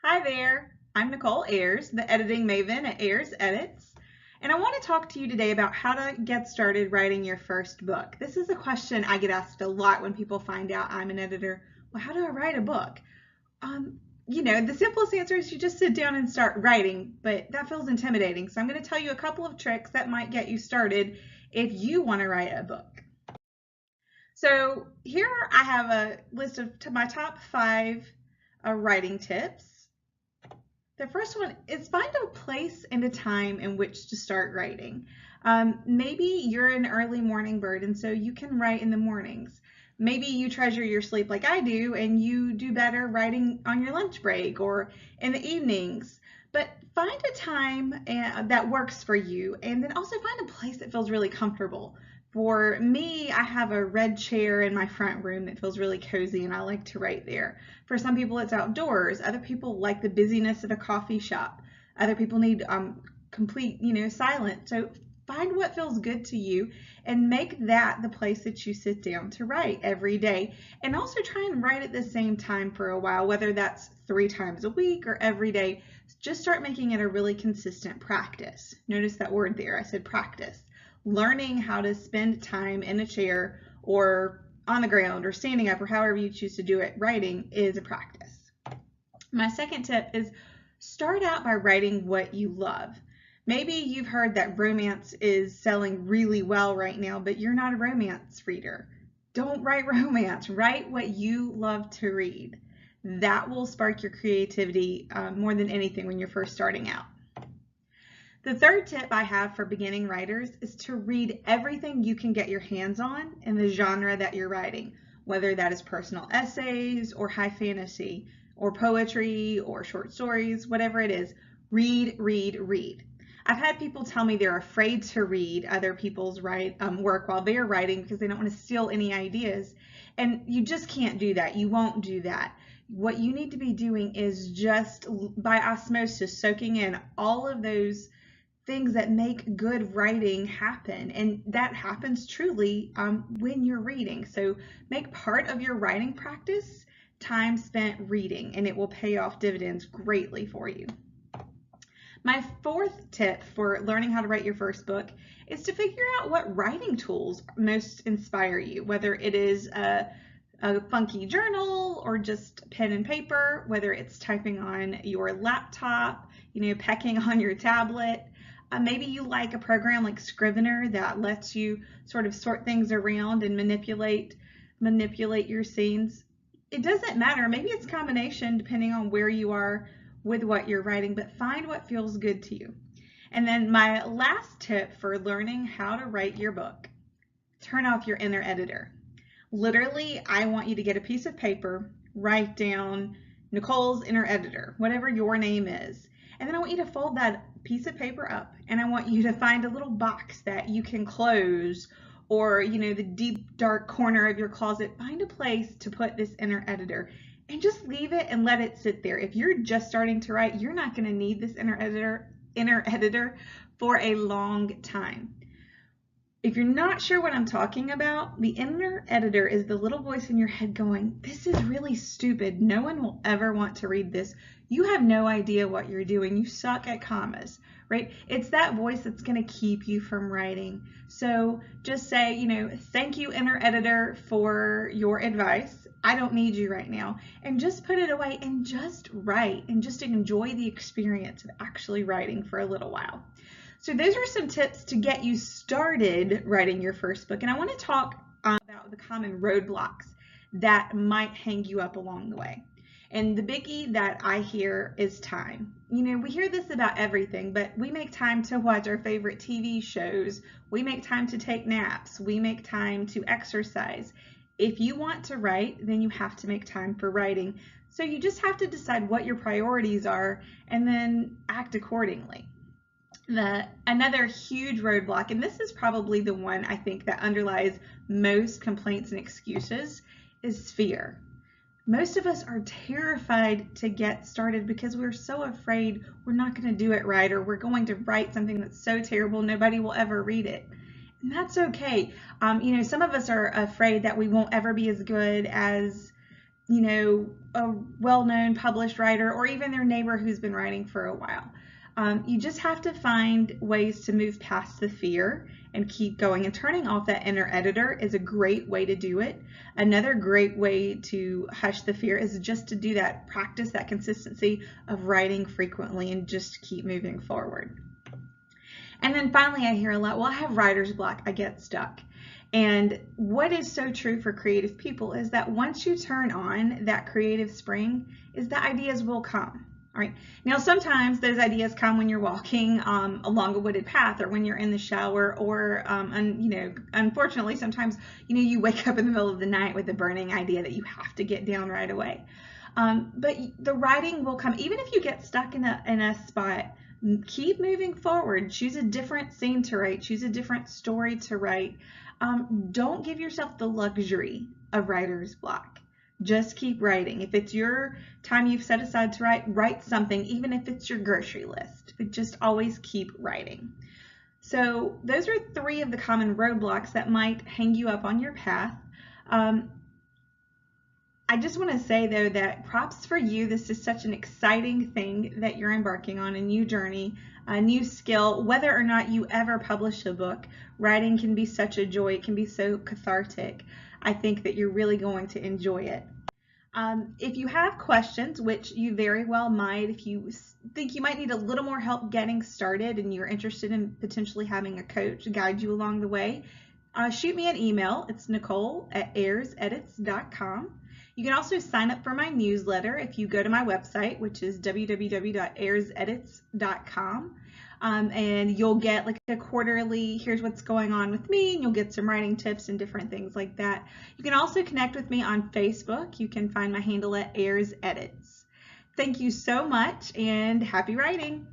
Hi there, I'm Nicole Ayers, the editing maven at Ayers Edits, and I want to talk to you today about how to get started writing your first book. This is a question I get asked a lot when people find out I'm an editor. Well, how do I write a book? The simplest answer is you just sit down and start writing, but that feels intimidating. So I'm going to tell you a couple of tricks that might get you started if you want to write a book. So here I have a list of my top 5 writing tips. The first one is find a place and a time in which to start writing. Maybe you're an early morning bird and so you can write in the mornings. Maybe you treasure your sleep like I do and you do better writing on your lunch break or in the evenings. But find a time that works for you, and then also find a place that feels really comfortable. For me, I have a red chair in my front room that feels really cozy and I like to write there. For some people it's outdoors. Other people like the busyness of a coffee shop. Other people need complete, silence. So find what feels good to you and make that the place that you sit down to write every day. And also try and write at the same time for a while, whether that's 3 times a week or every day. Just start making it a really consistent practice. Notice that word there, I said practice. Learning how to spend time in a chair or on the ground or standing up or however you choose to do it, writing is a practice. My second tip is start out by writing what you love. Maybe you've heard that romance is selling really well right now, but you're not a romance reader. Don't write romance. Write what you love to read. That will spark your creativity more than anything when you're first starting out. The third tip I have for beginning writers is to read everything you can get your hands on in the genre that you're writing, whether that is personal essays or high fantasy or poetry or short stories, whatever it is. Read, read, read. I've had people tell me they're afraid to read other people's work while they're writing because they don't want to steal any ideas. And you just can't do that. You won't do that. What you need to be doing is just by osmosis soaking in all of those things that make good writing happen, and that happens truly when you're reading. So make part of your writing practice time spent reading, and it will pay off dividends greatly for you. My fourth tip for learning how to write your first book is to figure out what writing tools most inspire you, whether it is a funky journal or just pen and paper, whether it's typing on your laptop, pecking on your tablet. Maybe you like a program like Scrivener that lets you sort of sort things around and manipulate your scenes. It doesn't matter. Maybe it's a combination depending on where you are with what you're writing, but find what feels good to you. And then my last tip for learning how to write your book, turn off your inner editor. Literally, I want you to get a piece of paper, write down Nicole's inner editor, whatever your name is. And then I want you to fold that piece of paper up, and I want you to find a little box that you can close, or the deep dark corner of your closet. Find a place to put this inner editor and just leave it and let it sit there. If you're just starting to write, you're not going to need this inner editor for a long time. If you're not sure what I'm talking about, the inner editor is the little voice in your head going, this is really stupid. No one will ever want to read this. You have no idea what you're doing. You suck at commas, right? It's that voice that's going to keep you from writing. So just say, thank you, inner editor, for your advice. I don't need you right now. And just put it away and just write and just enjoy the experience of actually writing for a little while. So those are some tips to get you started writing your first book. And I want to talk about the common roadblocks that might hang you up along the way. And the biggie that I hear is time. We hear this about everything, but we make time to watch our favorite TV shows. We make time to take naps. We make time to exercise. If you want to write, then you have to make time for writing. So you just have to decide what your priorities are and then act accordingly. Another huge roadblock, and this is probably the one I think that underlies most complaints and excuses, is fear. Most of us are terrified to get started because we're so afraid we're not going to do it right, or we're going to write something that's so terrible nobody will ever read it. And that's okay. Some of us are afraid that we won't ever be as good as a well-known published writer or even their neighbor who's been writing for a while. You just have to find ways to move past the fear and keep going, and turning off that inner editor is a great way to do it. Another great way to hush the fear is just to do that, practice that consistency of writing frequently and just keep moving forward. And then finally, I hear a lot, well, I have writer's block, I get stuck. And what is so true for creative people is that once you turn on that creative spring, is the ideas will come. All right. Now, sometimes those ideas come when you're walking along a wooded path, or when you're in the shower, or unfortunately, sometimes you wake up in the middle of the night with a burning idea that you have to get down right away. But the writing will come, even if you get stuck in a spot. Keep moving forward. Choose a different scene to write. Choose a different story to write. Don't give yourself the luxury of writer's block. Just keep writing. If it's your time you've set aside to write something, even if it's your grocery list, but just always keep writing. So those are 3 of the common roadblocks that might hang you up on your path. I just want to say, though, that props for you. This is such an exciting thing that you're embarking on, a new journey, a new skill. Whether or not you ever publish a book, writing can be such a joy. It can be so cathartic. I think that you're really going to enjoy it. If you have questions, which you very well might, if you think you might need a little more help getting started and you're interested in potentially having a coach guide you along the way, shoot me an email. It's nicole@airsedits.com. You can also sign up for my newsletter if you go to my website, which is www.airsedits.com. And you'll get like a quarterly, here's what's going on with me, and you'll get some writing tips and different things like that. You can also connect with me on Facebook. You can find my handle at Airs Edits. Thank you so much, and happy writing.